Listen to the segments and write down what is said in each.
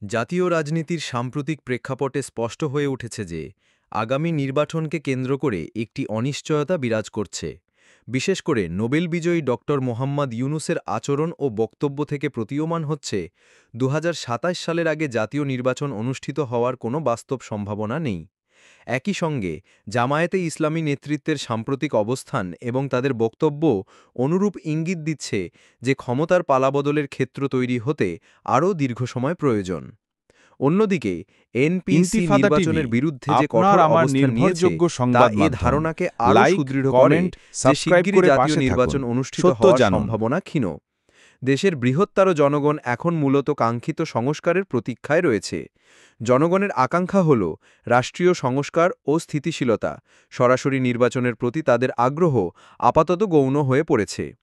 জাতীয় রাজনীতির সাম্প্রতিক প্রেক্ষাপটে স্পষ্ট হয়ে উঠেছে যে আগামী নির্বাচনকে কেন্দ্র করে একটি অনিশ্চয়তা বিরাজ করছে। বিশেষ করে নোবেল বিজয়ী ড মোহাম্মদ ইউনূসের আচরণ ও বক্তব্য থেকে প্রতীয়মান হচ্ছে ২০২৭ সালের আগে জাতীয় নির্বাচন অনুষ্ঠিত হওয়ার কোনো বাস্তব সম্ভাবনা নেই। একই সঙ্গে জামায়াতে ইসলামী নেতৃত্বের সাম্প্রতিক অবস্থান এবং তাদের বক্তব্য অনুরূপ ইঙ্গিত দিচ্ছে যে ক্ষমতার পালাবদলের ক্ষেত্র তৈরি হতে আরও দীর্ঘ সময় প্রয়োজন। অন্যদিকে এনপিসি ইন্তিফাদা নির্বাচনের টিভি, বিরুদ্ধে যে আপনার কঠোর আমার অবস্থান নিয়েছে নির্ভরযোগ্য তা সংবাদ এ মাধ্যম। ধারণাকে আরও লাইক, সুদৃঢ় করে কমেন্ট, যে সাবস্ক্রাইব শিগগিরই করে জাতীয় পাশে নির্বাচন থাকুন। অনুষ্ঠিত সত্য হওয়ার জানুন। সম্ভাবনা ক্ষীণ। দেশের বৃহত্তর জনগণ এখন মূলত কাঙ্ক্ষিত সংস্কারের প্রতীক্ষায় রয়েছে। জনগণের আকাঙ্ক্ষা হল রাষ্ট্রীয় সংস্কার ও স্থিতিশীলতা। সরাসরি নির্বাচনের প্রতি তাদের আগ্রহ আপাতত গৌণ হয়ে পড়েছে।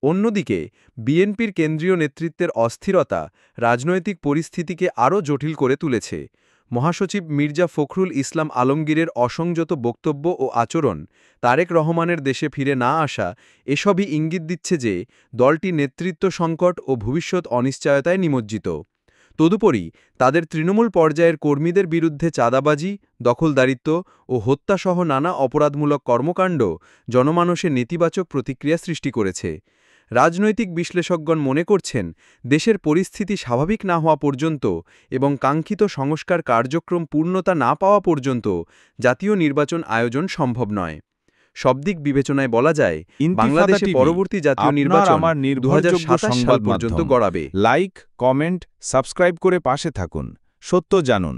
অন্যদিকে বিএনপির কেন্দ্রীয় নেতৃত্বের অস্থিরতা রাজনৈতিক পরিস্থিতিকে আরও জটিল করে তুলেছে। মহাসচিব মির্জা ফখরুল ইসলাম আলমগীরের অসংযত বক্তব্য ও আচরণ, তারেক রহমানের দেশে ফিরে না আসা, এসবই ইঙ্গিত দিচ্ছে যে দলটি নেতৃত্ব সংকট ও ভবিষ্যৎ অনিশ্চয়তায় নিমজ্জিত। তদুপরি তাদের তৃণমূল পর্যায়ের কর্মীদের বিরুদ্ধে চাঁদাবাজি, দখলদারিত্ব ও হত্যাসহ নানা অপরাধমূলক কর্মকাণ্ড জনমানসে নেতিবাচক প্রতিক্রিয়া সৃষ্টি করেছে। রাজনৈতিক বিশ্লেষকগণ মনে করছেন, দেশের পরিস্থিতি স্বাভাবিক না হওয়া পর্যন্ত এবং কাঙ্ক্ষিত সংস্কার কার্যক্রম পূর্ণতা না পাওয়া পর্যন্ত জাতীয় নির্বাচন আয়োজন সম্ভব নয়। সব দিক বিবেচনায় বলা যায়, বাংলাদেশে পরবর্তী জাতীয় আপনার নির্বাচন আমার নির্ভরযোগ্য ২০২৭ সাল সংবাদ পর্যন্ত মাধ্যম। গড়াবে। লাইক, কমেন্ট, সাবস্ক্রাইব করে পাশে থাকুন। সত্য জানুন।